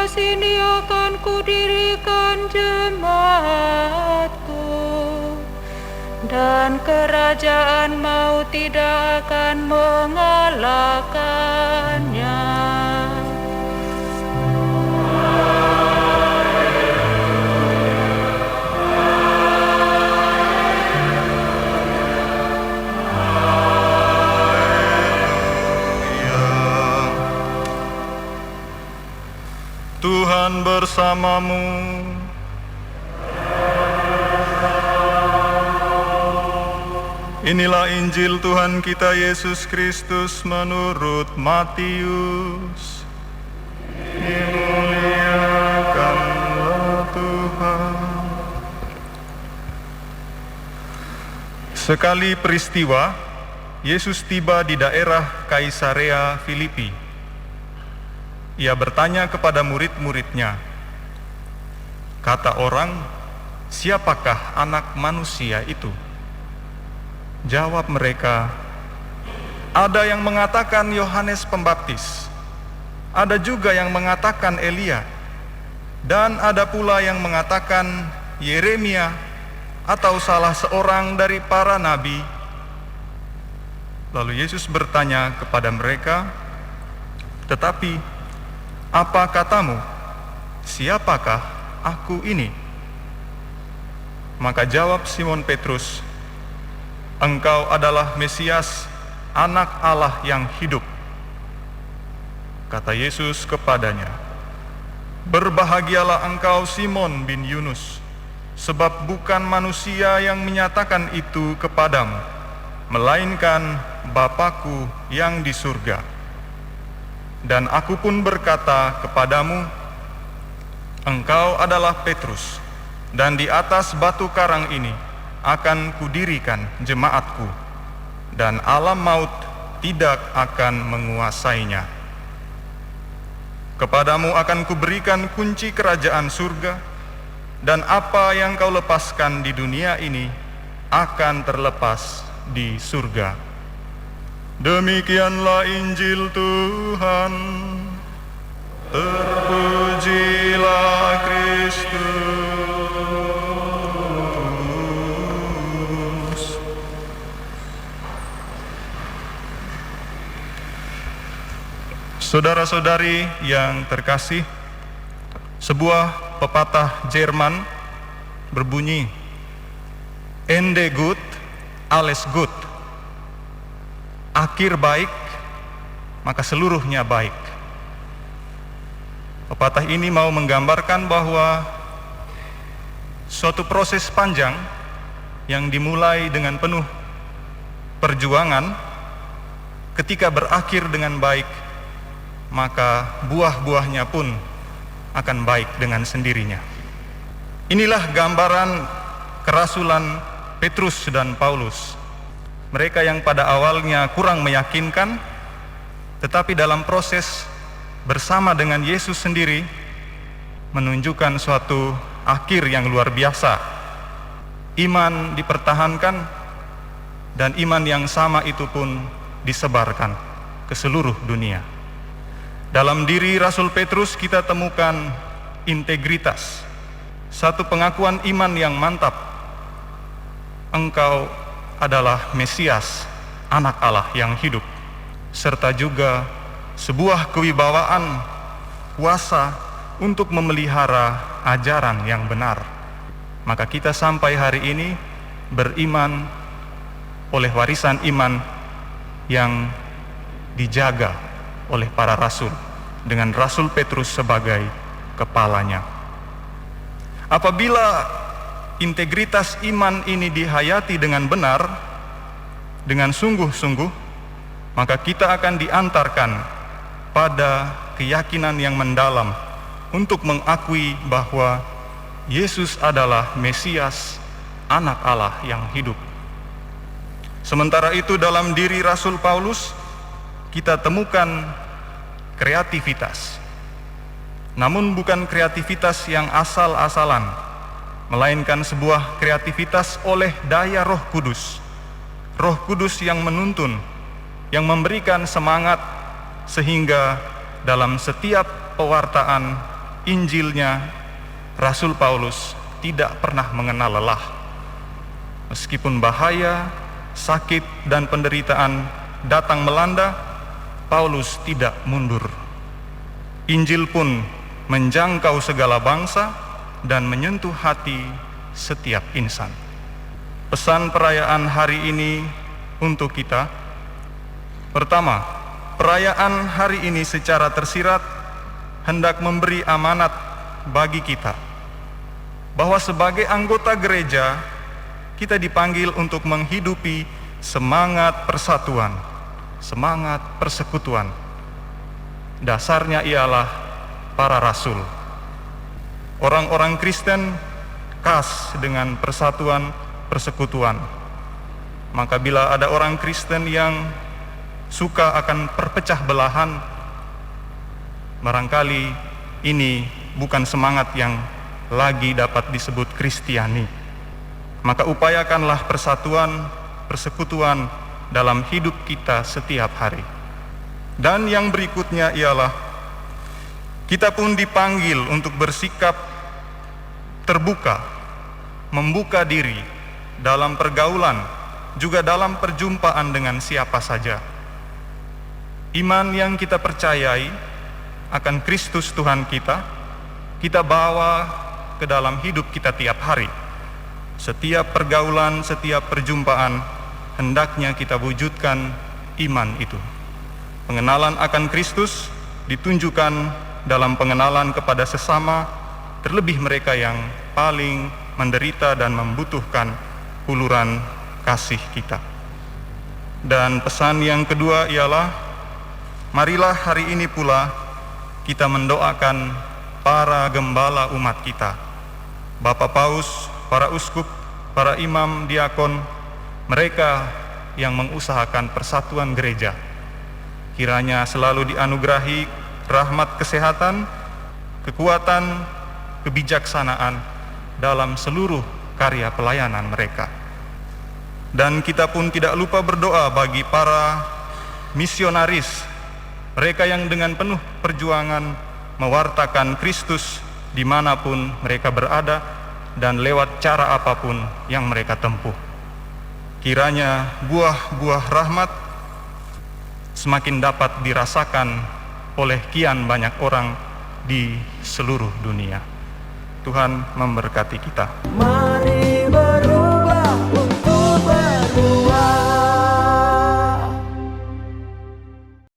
Sini akan kudirikan jemaatku, dan kerajaan maut tidak akan mengalahkannya. Tuhan bersamamu. Inilah Injil Tuhan kita Yesus Kristus menurut Matius. Dimuliakanlah Tuhan. Sekali peristiwa, Yesus tiba di daerah Kaisarea Filipi. Ia bertanya kepada murid-muridnya, kata orang, siapakah anak manusia itu? Jawab mereka, ada yang mengatakan Yohanes Pembaptis, ada juga yang mengatakan Elia, dan ada pula yang mengatakan Yeremia atau salah seorang dari para nabi. Lalu Yesus bertanya kepada mereka, tetapi apa katamu? Siapakah aku ini? Maka jawab Simon Petrus, engkau adalah Mesias, anak Allah yang hidup. Kata Yesus kepadanya, berbahagialah engkau Simon bin Yunus, sebab bukan manusia yang menyatakan itu kepadamu, melainkan Bapa-Ku yang di surga. Dan aku pun berkata kepadamu, engkau adalah Petrus, dan di atas batu karang ini akan kudirikan jemaatku, dan alam maut tidak akan menguasainya. Kepadamu akan kuberikan kunci kerajaan surga, dan apa yang kau lepaskan di dunia ini akan terlepas di surga. Demikianlah Injil Tuhan. Terpujilah Kristus. Saudara-saudari yang terkasih, sebuah pepatah Jerman berbunyi, Ende gut, alles gut. Akhir baik, maka seluruhnya baik. Pepatah ini mau menggambarkan bahwa suatu proses panjang yang dimulai dengan penuh perjuangan, ketika berakhir dengan baik, maka buah-buahnya pun akan baik dengan sendirinya. Inilah gambaran kerasulan Petrus dan Paulus. Mereka yang pada awalnya kurang meyakinkan, tetapi dalam proses bersama dengan Yesus sendiri menunjukkan suatu akhir yang luar biasa. Iman dipertahankan, dan iman yang sama itu pun disebarkan ke seluruh dunia. Dalam diri Rasul Petrus kita temukan integritas, satu pengakuan iman yang mantap. Engkau adalah Mesias, anak Allah yang hidup, serta juga sebuah kewibawaan, kuasa untuk memelihara ajaran yang benar. Maka kita sampai hari ini beriman oleh warisan iman yang dijaga oleh para rasul, dengan Rasul Petrus sebagai kepalanya. Apabila integritas iman ini dihayati dengan benar, dengan sungguh-sungguh, maka kita akan diantarkan pada keyakinan yang mendalam untuk mengakui bahwa Yesus adalah Mesias, Anak Allah yang hidup. Sementara itu dalam diri Rasul Paulus kita temukan kreativitas. Namun bukan kreativitas yang asal-asalan, melainkan sebuah kreativitas oleh daya Roh Kudus. Roh Kudus yang menuntun, yang memberikan semangat, sehingga dalam setiap pewartaan Injilnya, Rasul Paulus tidak pernah mengenal lelah. Meskipun bahaya, sakit, dan penderitaan datang melanda, Paulus tidak mundur. Injil pun menjangkau segala bangsa dan menyentuh hati setiap insan. Pesan perayaan hari ini untuk kita. Pertama, perayaan hari ini secara tersirat hendak memberi amanat bagi kita bahwa sebagai anggota gereja kita dipanggil untuk menghidupi semangat persatuan, semangat persekutuan. Dasarnya ialah para rasul. Orang-orang Kristen khas dengan persatuan, persekutuan. Maka bila ada orang Kristen yang suka akan perpecah belahan, barangkali ini bukan semangat yang lagi dapat disebut Kristiani. Maka upayakanlah persatuan, persekutuan dalam hidup kita setiap hari. Dan yang berikutnya ialah kita pun dipanggil untuk bersikap terbuka, membuka diri dalam pergaulan, juga dalam perjumpaan dengan siapa saja. Iman yang kita percayai akan Kristus Tuhan kita bawa ke dalam hidup kita tiap hari. Setiap pergaulan, setiap perjumpaan, hendaknya kita wujudkan iman itu. Pengenalan akan Kristus ditunjukkan dalam pengenalan kepada sesama, terlebih mereka yang paling menderita dan membutuhkan uluran kasih kita. Dan pesan yang kedua ialah, marilah hari ini pula kita mendoakan para gembala umat kita, Bapak Paus, para uskup, para imam, diakon, mereka yang mengusahakan persatuan gereja. Kiranya selalu dianugerahi rahmat kesehatan, kekuatan, kebijaksanaan dalam seluruh karya pelayanan mereka. Dan kita pun tidak lupa berdoa bagi para misionaris, mereka yang dengan penuh perjuangan mewartakan Kristus dimanapun mereka berada dan lewat cara apapun yang mereka tempuh. Kiranya buah-buah rahmat semakin dapat dirasakan oleh kian banyak orang di seluruh dunia. Tuhan memberkati kita. Mari